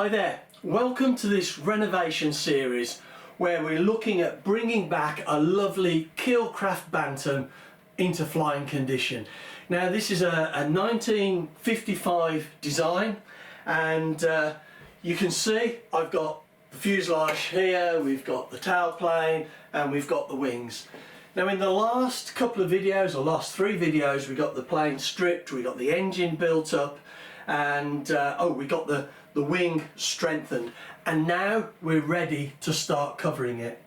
Hi there, welcome to this renovation series where we're looking at bringing back a lovely Keil Kraft Bantam into flying condition. Now this is a 1955 design, and you can see I've got the fuselage here, we've got the tailplane and we've got the wings. Now in the last couple of videos, or last three videos, we got the plane stripped, we got the engine built up, and we got the wing strengthened, and now we're ready to start covering it.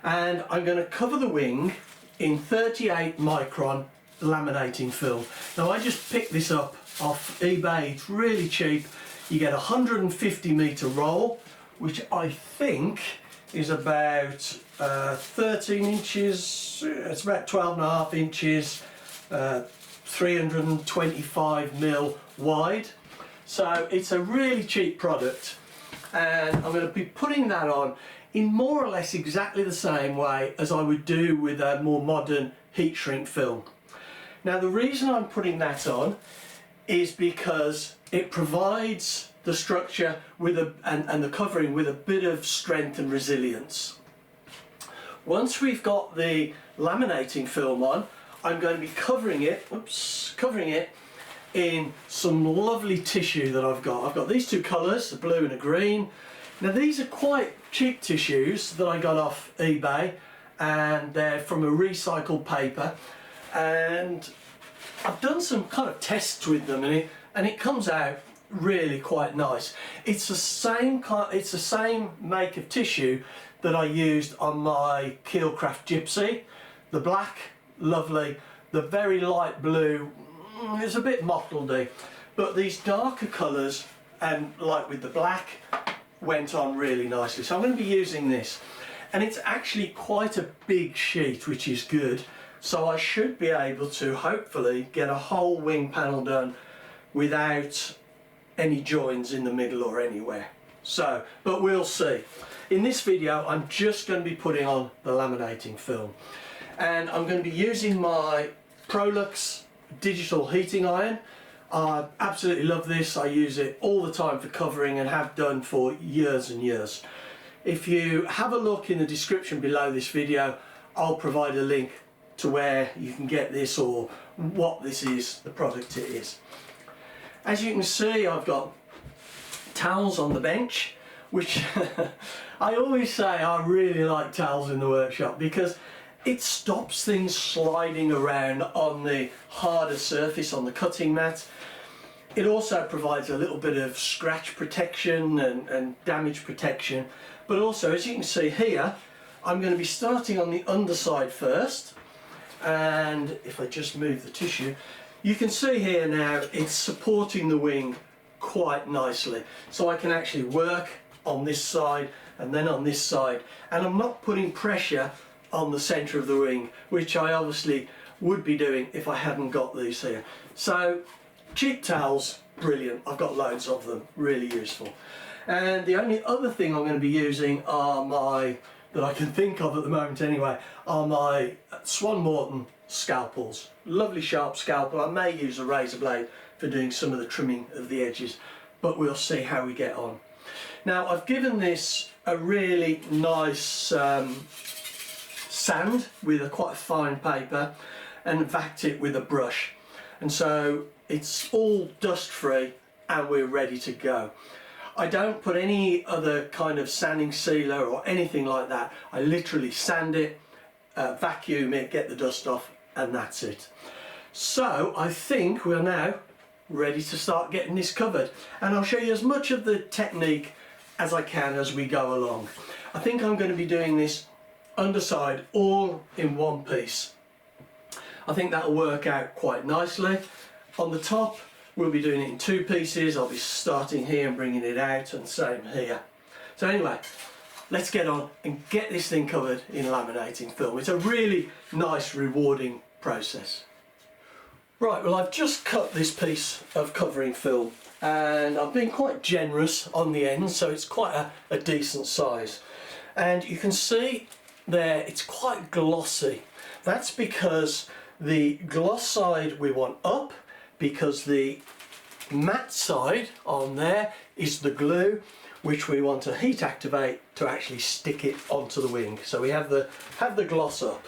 And I'm going to cover the wing in 38 micron laminating film. Now I just picked this up off eBay, it's really cheap. You get a 150 meter roll, which I think is about 13 inches, it's about 12.5 inches, 325 mil wide. So it's a really cheap product, and I'm going to be putting that on in more or less exactly the same way as I would do with a more modern heat shrink film. Now the reason I'm putting that on is because it provides the structure with and the covering with a bit of strength and resilience. Once we've got the laminating film on, I'm going to be covering it in some lovely tissue that I've got. I've got these two colours, a blue and a green. Now these are quite cheap tissues that I got off eBay, and they're from a recycled paper, and I've done some kind of tests with them, and it comes out really quite nice. It's the same make of tissue that I used on my Keil Kraft Gypsy. The black, lovely. The very light blue, it's a bit mottledy, but these darker colours, and like with the black, went on really nicely. So I'm going to be using this, and it's actually quite a big sheet, which is good. So I should be able to hopefully get a whole wing panel done without any joins in the middle or anywhere. So, but we'll see. In this video I'm just going to be putting on the laminating film, and I'm going to be using my Prolux digital heating iron. I absolutely love this. I use it all the time for covering and have done for years and years. If you have a look in the description below this video, I'll provide a link to where you can get this or what this is, the product it is. As you can see, I've got towels on the bench, which I always say I really like towels in the workshop because it stops things sliding around on the harder surface, on the cutting mat. It also provides a little bit of scratch protection and damage protection. But also, as you can see here, I'm going to be starting on the underside first. And if I just move the tissue, you can see here now it's supporting the wing quite nicely. So I can actually work on this side and then on this side. And I'm not putting pressure on the centre of the wing, which I obviously would be doing if I hadn't got these here. So cheap towels, brilliant. I've got loads of them, really useful. And the only other thing I'm going to be using are that I can think of at the moment anyway, are my Swan Morton scalpels. Lovely sharp scalpel. I may use a razor blade for doing some of the trimming of the edges, but we'll see how we get on. Now I've given this a really nice sand with a quite fine paper and vacuumed it with a brush, and so it's all dust free and we're ready to go. I don't put any other kind of sanding sealer or anything like that. I literally sand it, vacuum it, get the dust off, and that's it. So I think we're now ready to start getting this covered, and I'll show you as much of the technique as I can as we go along. I think I'm going to be doing this underside all in one piece. I think that'll work out quite nicely. On the top we'll be doing it in two pieces. I'll be starting here and bringing it out, and same here. So anyway, let's get on and get this thing covered in laminating film. It's a really nice, rewarding process. Right, well I've just cut this piece of covering film, and I've been quite generous on the end, so it's quite a decent size. And you can see there it's quite glossy. That's because the gloss side we want up, because the matte side on there is the glue, which we want to heat activate to actually stick it onto the wing. So we have the gloss up,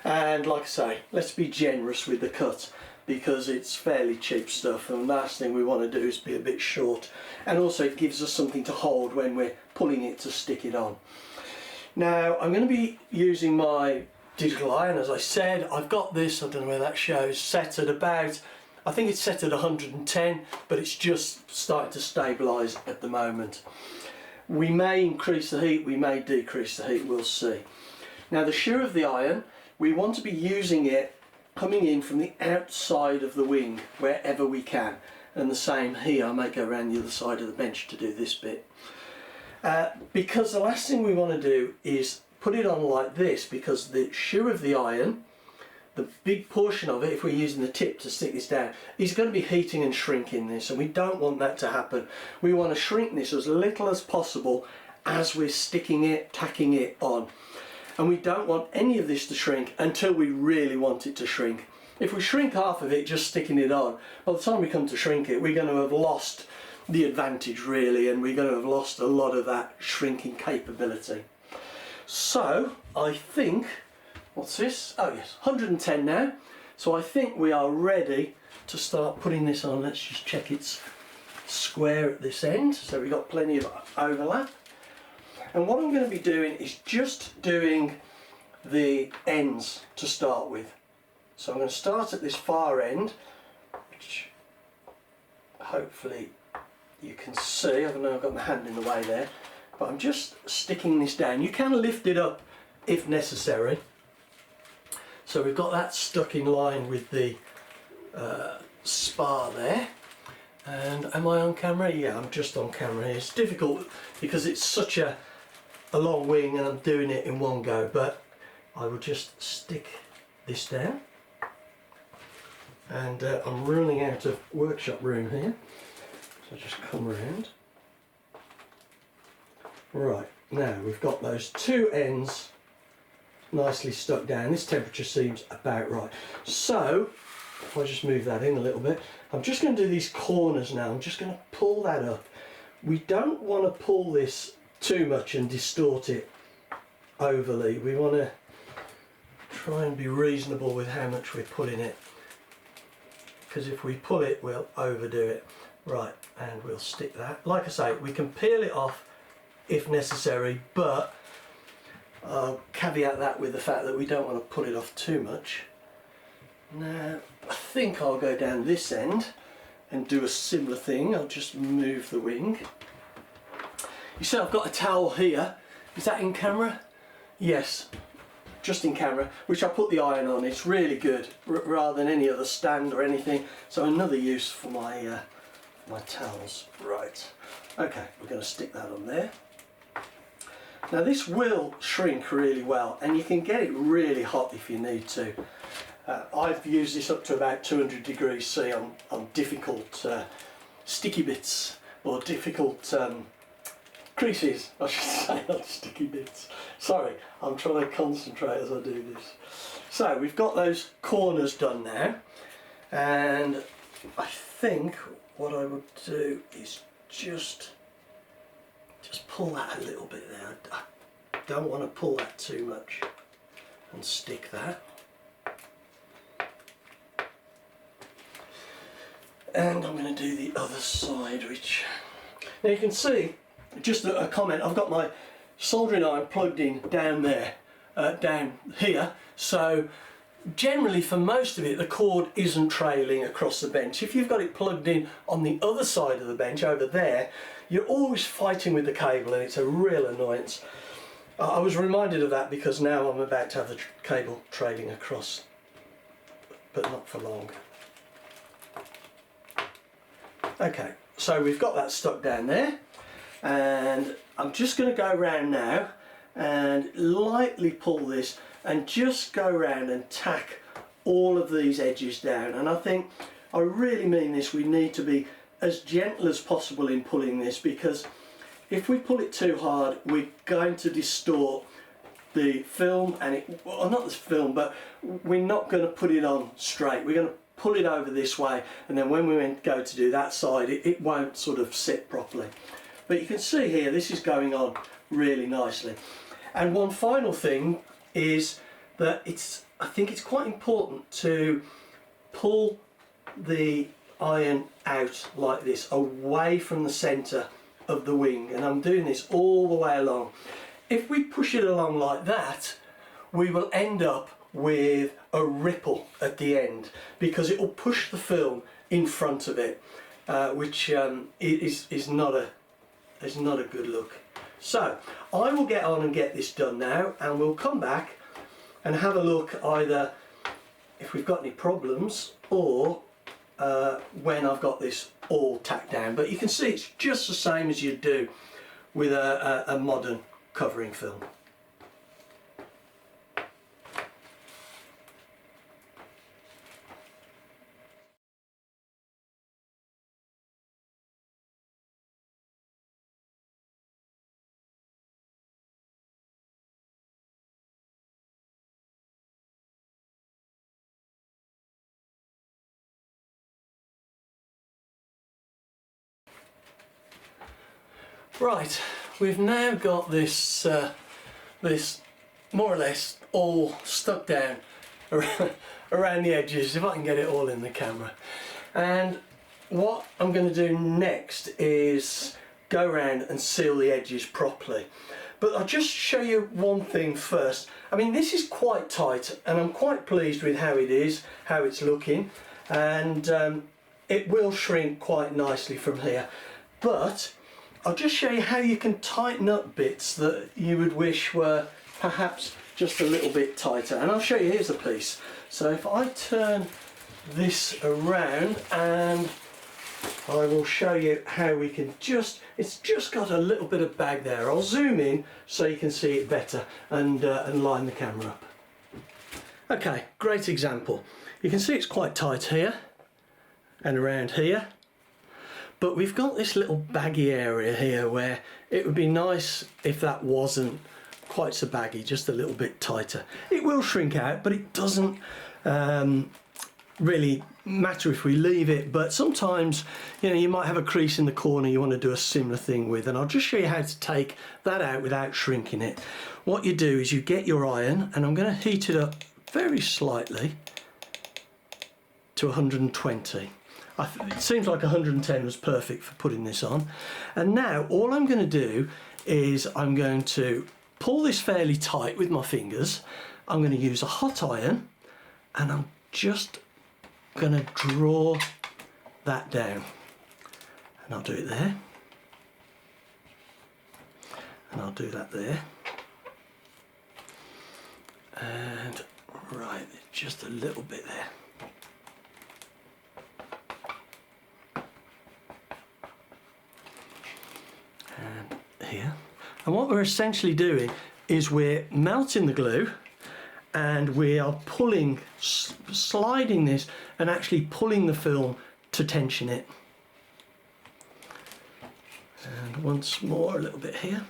and like I say, let's be generous with the cut because it's fairly cheap stuff, and the last thing we want to do is be a bit short, and also it gives us something to hold when we're pulling it to stick it on. Now I'm going to be using my digital iron. As I said, I've got this, I don't know where that shows, set at about, I think it's set at 110, but it's just starting to stabilise at the moment. We may increase the heat, we may decrease the heat, we'll see. Now the shear of the iron, we want to be using it coming in from the outside of the wing wherever we can, and the same here. I might go around the other side of the bench to do this bit, because the last thing we want to do is put it on like this, because the shear of the iron, the big portion of it, if we're using the tip to stick this down, is going to be heating and shrinking this, and we don't want that to happen. We want to shrink this as little as possible as we're sticking it, tacking it on. And we don't want any of this to shrink until we really want it to shrink. If we shrink half of it just sticking it on, by the time we come to shrink it, we're going to have lost the advantage really, and we're going to have lost a lot of that shrinking capability. So I think, what's this? Oh yes, 110 now. So I think we are ready to start putting this on. Let's just check it's square at this end, so we've got plenty of overlap. And what I'm going to be doing is just doing the ends to start with. So I'm going to start at this far end, which hopefully you can see. I don't know, I've got my hand in the way there, but I'm just sticking this down. You can lift it up if necessary. So we've got that stuck in line with the spar there. And am I on camera? Yeah, I'm just on camera here. It's difficult because it's such a long wing and I'm doing it in one go, but I will just stick this down. And I'm running out of workshop room here, so just come around. Right, now we've got those two ends nicely stuck down. This temperature seems about right. So if I just move that in a little bit, I'm just going to do these corners now. I'm just going to pull that up. We don't want to pull this too much and distort it overly. We want to try and be reasonable with how much we're pulling it, because if we pull it we'll overdo it. Right, and we'll stick that. Like I say, we can peel it off if necessary, but I'll caveat that with the fact that we don't want to pull it off too much. Now I think I'll go down this end and do a similar thing. I'll just move the wing. You see I've got a towel here. Is that in camera? Yes, just in camera, which I put the iron on. It's really good, rather than any other stand or anything. So another use for my my towels. Right, okay, we're going to stick that on there. Now this will shrink really well, and you can get it really hot if you need to. I've used this up to about 200 degrees C on difficult sticky bits, or difficult creases, I should say, not sticky bits. Sorry, I'm trying to concentrate as I do this. So we've got those corners done now, and I think what I would do is just pull that a little bit there. I don't want to pull that too much, and stick that. And I'm going to do the other side, which now you can see, just a comment, I've got my soldering iron plugged in down there, down here, so generally for most of it the cord isn't trailing across the bench. If you've got it plugged in on the other side of the bench over there, you're always fighting with the cable and it's a real annoyance. I was reminded of that because now I'm about to have the cable trailing across, but not for long. Okay, so we've got that stuck down there, and I'm just going to go around now and lightly pull this and just go around and tack all of these edges down. And I think, I really mean this, we need to be as gentle as possible in pulling this, because if we pull it too hard we're going to distort the film, and well, not the film, but we're not going to put it on straight. We're going to pull it over this way, and then when we go to do that side, it won't sort of sit properly. But you can see here, this is going on really nicely. And one final thing is that I think it's quite important to pull the iron out like this, away from the centre of the wing, and I'm doing this all the way along. If we push it along like that, we will end up with a ripple at the end, because it will push the film in front of it, which is not a good look. So I will get on and get this done now, and we'll come back and have a look either if we've got any problems, or when I've got this all tacked down. But you can see it's just the same as you'd do with a modern covering film. Right, we've now got this this more or less all stuck down around the edges, if I can get it all in the camera. And what I'm going to do next is go around and seal the edges properly. But I'll just show you one thing first. I mean, this is quite tight, and I'm quite pleased with how it is, how it's looking, and it will shrink quite nicely from here. But I'll just show you how you can tighten up bits that you would wish were perhaps just a little bit tighter. And I'll show you, here's a piece. So if I turn this around, and I will show you how we can it's just got a little bit of bag there. I'll zoom in so you can see it better, and line the camera up. Okay, great example. You can see it's quite tight here and around here. But we've got this little baggy area here where it would be nice if that wasn't quite so baggy, just a little bit tighter. It will shrink out, but it doesn't really matter if we leave it. But sometimes, you know, you might have a crease in the corner you want to do a similar thing with, and I'll just show you how to take that out without shrinking it. What you do is you get your iron, and I'm going to heat it up very slightly to 120. It seems like 110 was perfect for putting this on. And now all I'm going to do is I'm going to pull this fairly tight with my fingers. I'm going to use a hot iron, and I'm just going to draw that down. And I'll do it there. And I'll do that there. And right, just a little bit there. Here, and what we're essentially doing is we're melting the glue, and we are pulling, sliding this and actually pulling the film to tension it. And once more, a little bit here.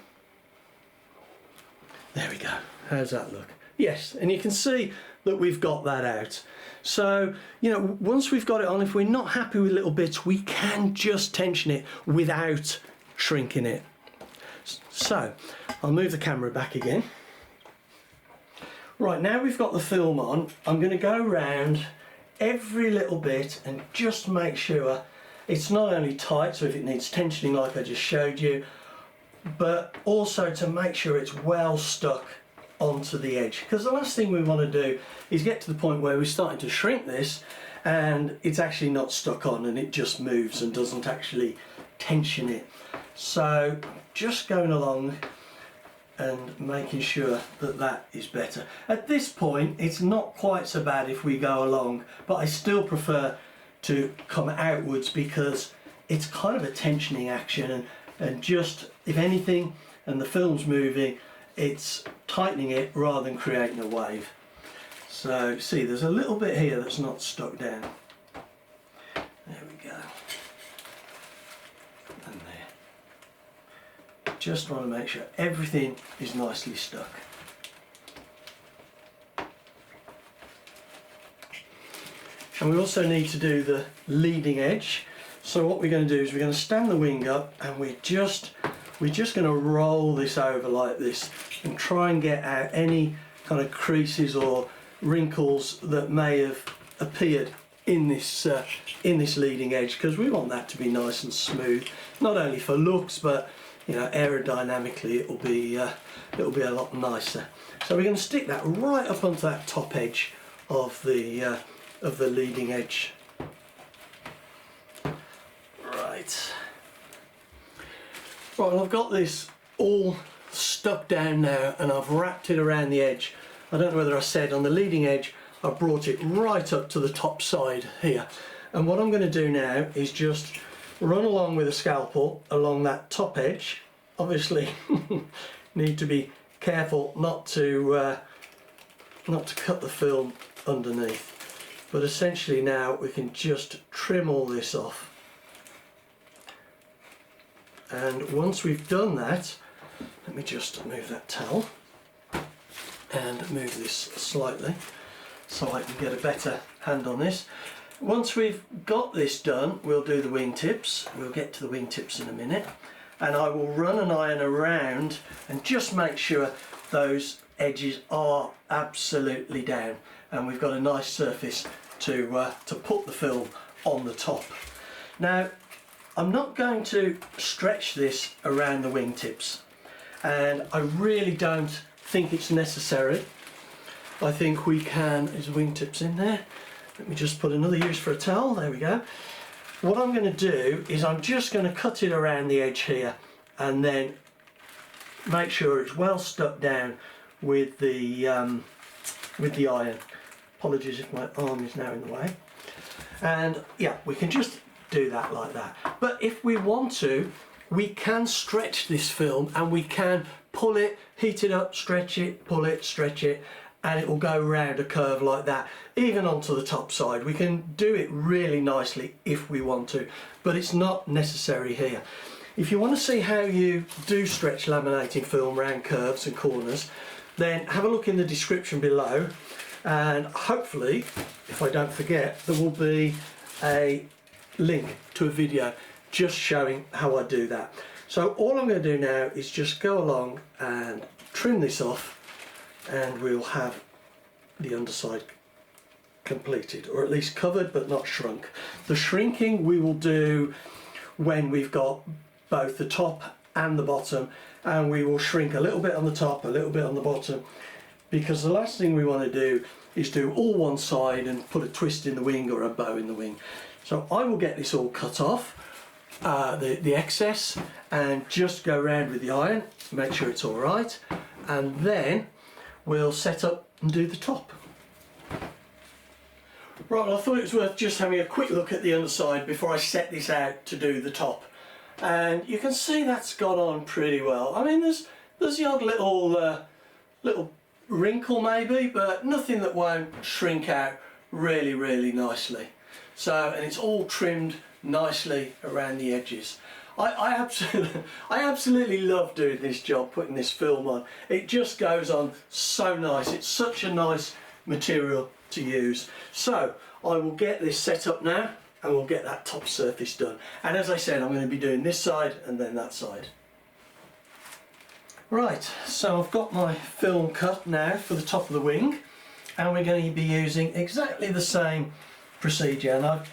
There we go. How's that look? Yes, and you can see that we've got that out. So, you know, once we've got it on, if we're not happy with little bits, we can just tension it without shrinking it. So I'll move the camera back again. Right, now we've got the film on, I'm going to go around every little bit and just make sure it's not only tight, so if it needs tensioning like I just showed you, but also to make sure it's well stuck onto the edge. Because the last thing we want to do is get to the point where we're starting to shrink this and it's actually not stuck on and it just moves and doesn't actually tension it. So just going along and making sure that that is better. At this point it's not quite so bad if we go along, but I still prefer to come outwards because it's kind of a tensioning action, and just, if anything, and the film's moving, it's tightening it rather than creating a wave. So see, there's a little bit here that's not stuck down. There we go. And there. Just want to make sure everything is nicely stuck. and we also need to do the leading edge. So what we're going to do is we're going to stand the wing up, and we're just going to roll this over like this and try and get out any kind of creases or wrinkles that may have appeared in this leading edge, because we want that to be nice and smooth, not only for looks, but you know, aerodynamically it'll be a lot nicer. So we're going to stick that right up onto that top edge of the leading edge. Right. Right, well, I've got this all stuck down now, and I've wrapped it around the edge. I don't know whether I said on the leading edge I brought it right up to the top side here, and what I'm going to do now is just run along with a scalpel along that top edge. Obviously need to be careful not to cut the film underneath, but essentially now we can just trim all this off. And once we've done that, let me just move that towel and move this slightly so I can get a better hand on this. Once we've got this done, we'll do the wingtips. We'll get to the wingtips in a minute, and I will run an iron around and just make sure those edges are absolutely down, and we've got a nice surface to put the film on the top. Now, I'm not going to stretch this around the wingtips, and I really don't think it's necessary. I think we can, there's wingtips in there. Let me just put another use for a towel, there we go. What I'm going to do is I'm just going to cut it around the edge here, and then make sure it's well stuck down with the iron. Apologies if my arm is now in the way. And yeah, we can just do that like that. But if we want to, we can stretch this film, and we can pull it, heat it up, stretch it, pull it, stretch it, and it will go round a curve like that, even onto the top side. We can do it really nicely if we want to, but it's not necessary here. If you want to see how you do stretch laminating film around curves and corners, then have a look in the description below, and hopefully, if I don't forget, there will be a link to a video just showing how I do that. So all I'm going to do now is just go along and trim this off, and we'll have the underside completed, or at least covered but not shrunk. The shrinking we will do when we've got both the top and the bottom, and we will shrink a little bit on the top, a little bit on the bottom, because the last thing we want to do is do all one side and put a twist in the wing or a bow in the wing. So I will get this all cut off, the excess, and just go around with the iron, make sure it's all right, and then we'll set up and do the top. Right, well, I thought it was worth just having a quick look at the underside before I set this out to do the top. And you can see that's got on pretty well. I mean, there's the odd little wrinkle maybe, but nothing that won't shrink out really, really nicely. So, and it's all trimmed nicely around the edges. I absolutely love doing this job, putting this film on. It just goes on so nice. It's such a nice material to use. So I will get this set up now, and we'll get that top surface done. And as I said, I'm going to be doing this side and then that side. Right, so I've got my film cut now for the top of the wing, and we're going to be using exactly the same procedure. And I've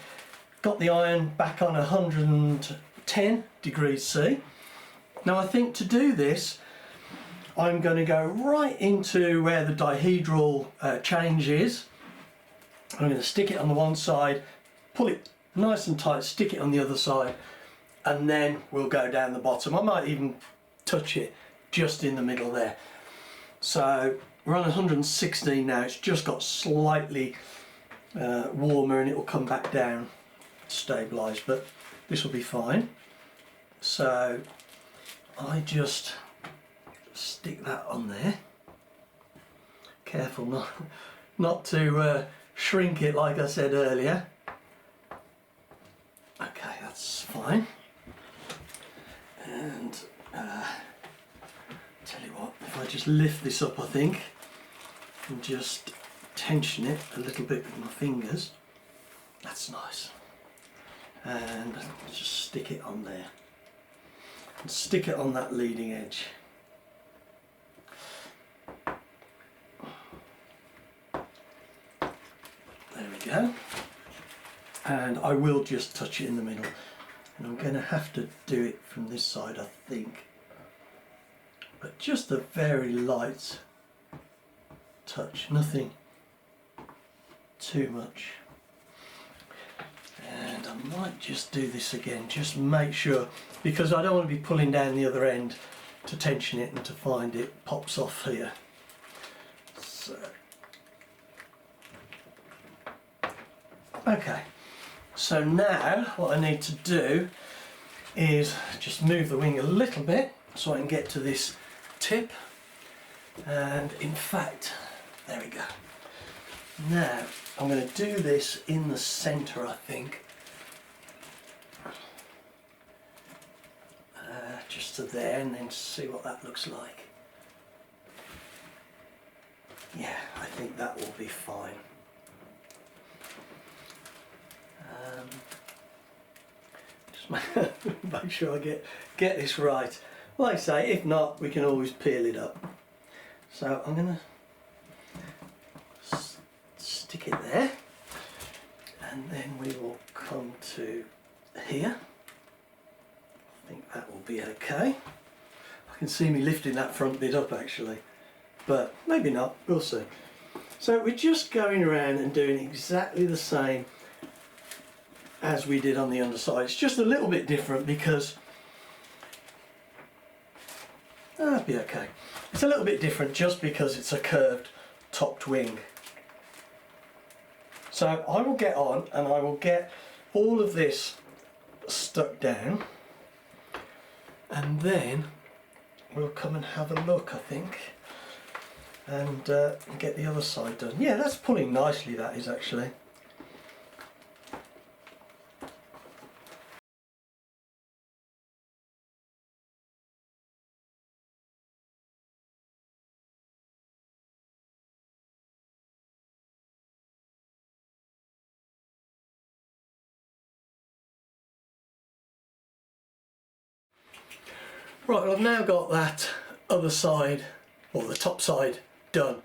got the iron back on 110 degrees C. Now I think to do this, I'm going to go right into where the dihedral change is. I'm going to stick it on the one side, pull it nice and tight, stick it on the other side, and then we'll go down the bottom. I might even touch it just in the middle there. So we're on 116 now. It's just got slightly warmer, and it will come back down, stabilise, but this will be fine. So I just stick that on there. Careful not to shrink it like I said earlier. Okay, that's fine. And tell you what, if I just lift this up, I think, and just tension it a little bit with my fingers. That's nice. And just stick it on there. And stick it on that leading edge. There we go. And I will just touch it in the middle. And I'm going to have to do it from this side, I think. But just a very light touch, nothing too much. And I might just do this again, just make sure, because I don't want to be pulling down the other end to tension it and to find it pops off here. So, okay, so now what I need to do is just move the wing a little bit so I can get to this tip, and in fact, there we go. Now I'm going to do this in the centre, I think. Just to there, and then see what that looks like. Yeah, I think that will be fine. Just make sure I get this right. Like I say, if not, we can always peel it up. So I'm going to stick it there, and then we will come to here. I think that will be okay. I can see me lifting that front bit up actually, but maybe not, we'll see. So we're just going around and doing exactly the same as we did on the underside. It's just a little bit different because that'll be okay. It's a little bit different just because it's a curved topped wing. So I will get on and I will get all of this stuck down, and then we'll come and have a look, I think, and get the other side done. Yeah, that's pulling nicely, that is actually. Right, well, I've now got that other side, or the top side, done,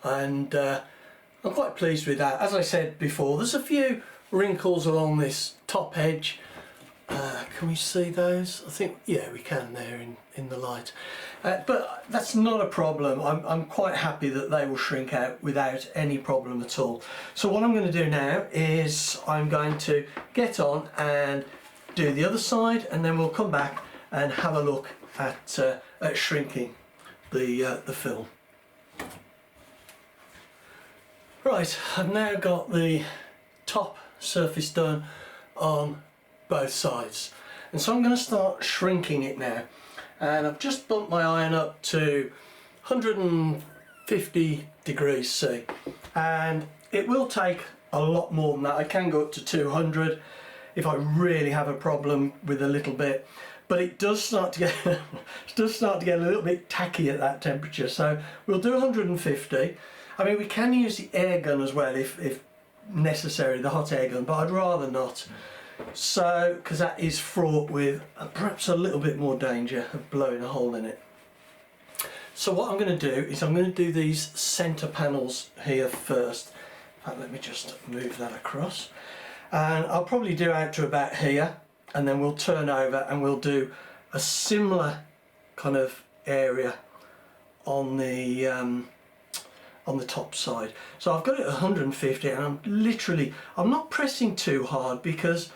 and I'm quite pleased with that. As I said before, there's a few wrinkles along this top edge. Can we see those? I think, yeah, we can there in the light. But that's not a problem. I'm quite happy that they will shrink out without any problem at all. So what I'm going to do now is I'm going to get on and do the other side, and then we'll come back and have a look at shrinking the film. Right, I've now got the top surface done on both sides, and so I'm going to start shrinking it now. And I've just bumped my iron up to 150 degrees C, and it will take a lot more than that. I can go up to 200 if I really have a problem with a little bit. But it does start to get a little bit tacky at that temperature, so we'll do 150. I mean, we can use the air gun as well if necessary, the hot air gun, but I'd rather not. So, because that is fraught with perhaps a little bit more danger of blowing a hole in it. So what I'm going to do is I'm going to do these centre panels here first. In fact, let me just move that across, and I'll probably do out to about here. And then we'll turn over and we'll do a similar kind of area on the top side. So I've got it at 150, and I'm not pressing too hard because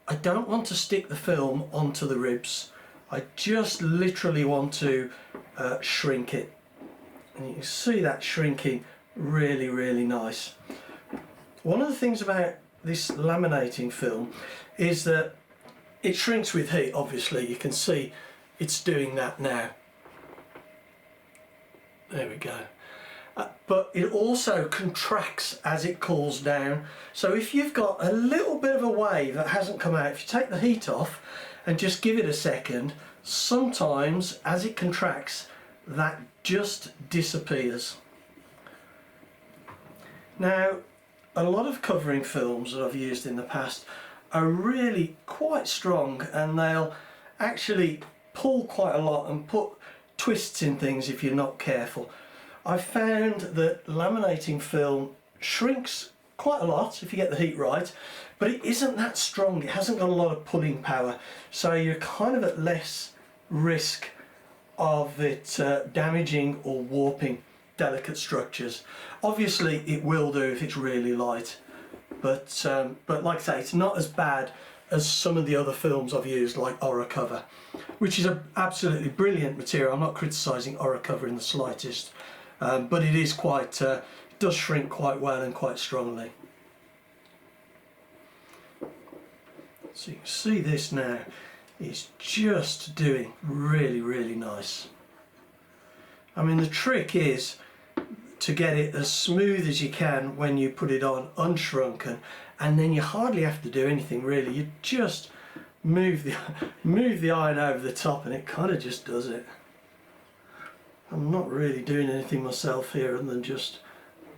I don't want to stick the film onto the ribs. I just literally want to shrink it, and you can see that shrinking really, really nice. One of the things about this laminating film is that it shrinks with heat. Obviously you can see it's doing that now. There we go. But it also contracts as it cools down. So if you've got a little bit of a wave that hasn't come out, if you take the heat off and just give it a second, sometimes as it contracts, that just disappears. Now, a lot of covering films that I've used in the past are really quite strong, and they'll actually pull quite a lot and put twists in things if you're not careful. I've found that laminating film shrinks quite a lot if you get the heat right, but it isn't that strong. It hasn't got a lot of pulling power, so you're kind of at less risk of it damaging or warping delicate structures. Obviously it will do if it's really light, but like I say, it's not as bad as some of the other films I've used, like Oracover, which is an absolutely brilliant material. I'm not criticising Oracover in the slightest, but it is quite, it does shrink quite well and quite strongly. So you can see this now is just doing really, really nice. I mean, the trick is to get it as smooth as you can when you put it on unshrunken, and then you hardly have to do anything really. You just move the iron over the top and it kind of just does it. I'm not really doing anything myself here other than just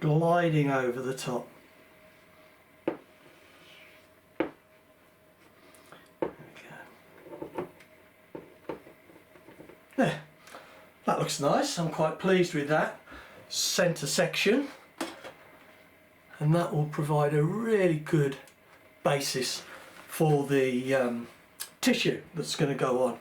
gliding over the top. There, that looks nice. I'm quite pleased with that centre section, and that will provide a really good basis for the tissue that's going to go on.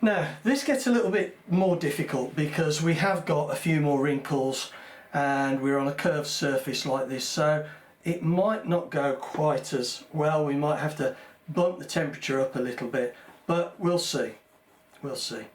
Now this gets a little bit more difficult because we have got a few more wrinkles and we're on a curved surface like this, so it might not go quite as well. We might have to bump the temperature up a little bit, but we'll see. We'll see.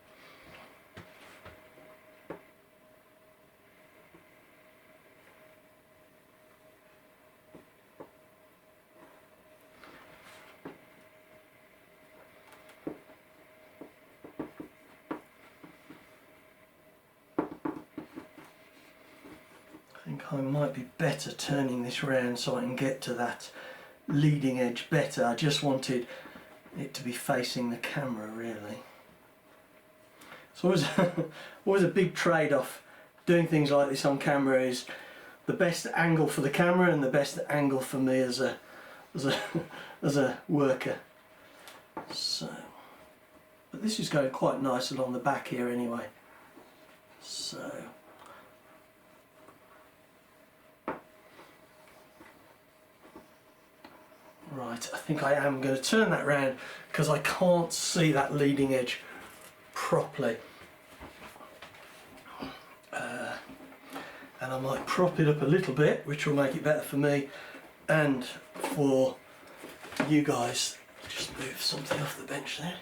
I think I might be better turning this round so I can get to that leading edge better. I just wanted it to be facing the camera really. It's always a big trade-off doing things like this on camera, is the best angle for the camera and the best angle for me as a worker. So, but this is going quite nice along the back here anyway. So right, I think I am going to turn that round because I can't see that leading edge properly, and I might prop it up a little bit, which will make it better for me and for you guys. Just move something off the bench there.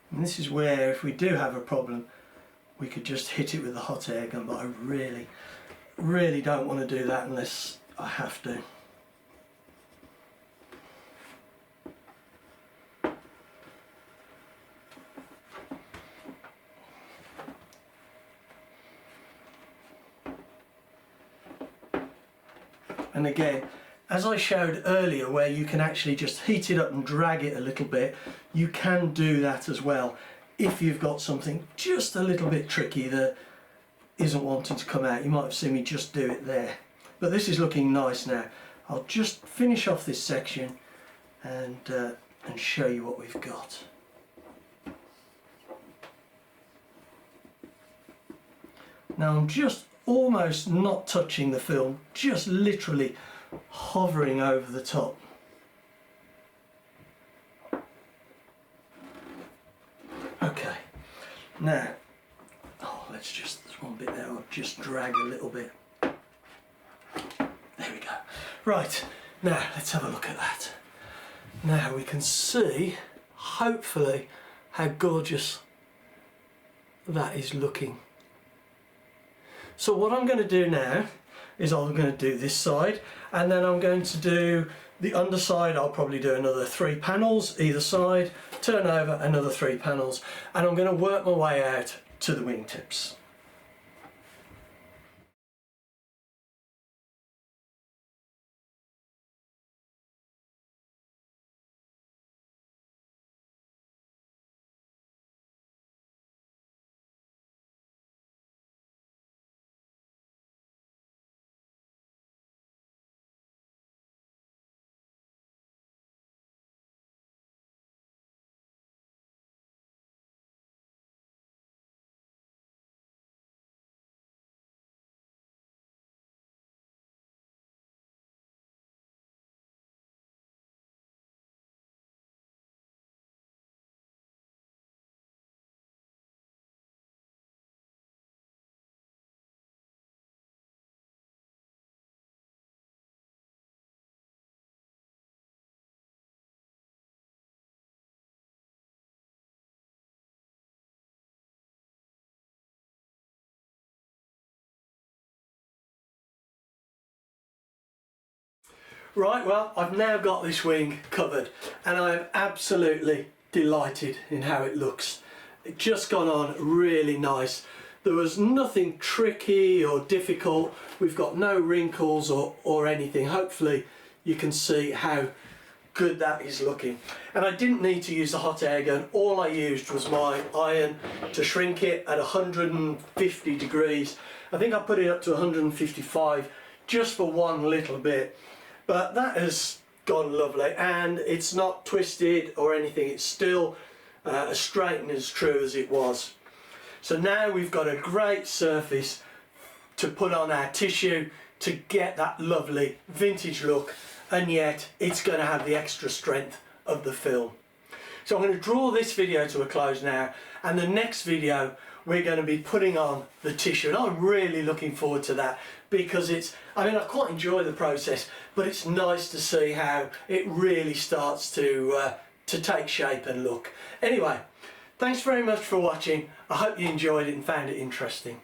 And this is where, if we do have a problem, we could just hit it with a hot air gun, but I really don't want to do that unless I have to. And again, as I showed earlier, where you can actually just heat it up and drag it a little bit, you can do that as well if you've got something just a little bit tricky that isn't wanting to come out. You might have seen me just do it there. But this is looking nice now. I'll just finish off this section and show you what we've got. Now I'm just almost not touching the film, just literally hovering over the top. Okay, now, there's one bit there, I'll just drag a little bit. There we go. Right, now let's have a look at that. Now we can see, hopefully, how gorgeous that is looking. So what I'm going to do now is I'm going to do this side, and then I'm going to do the underside. I'll probably do another 3 panels either side, turn over another 3 panels, and I'm going to work my way out to the wingtips. Right, well, I've now got this wing covered and I am absolutely delighted in how it looks. It just gone on really nice. There was nothing tricky or difficult. We've got no wrinkles or anything. Hopefully you can see how good that is looking. And I didn't need to use a hot air gun. All I used was my iron to shrink it at 150 degrees. I think I put it up to 155 just for one little bit. But that has gone lovely, and it's not twisted or anything. It's still as straight and as true as it was. So now we've got a great surface to put on our tissue to get that lovely vintage look, and yet it's going to have the extra strength of the film. So I'm going to draw this video to a close now, and the next video we're going to be putting on the tissue, and I'm really looking forward to that, because I quite enjoy the process, but it's nice to see how it really starts to take shape and look. Anyway, thanks very much for watching. I hope you enjoyed it and found it interesting.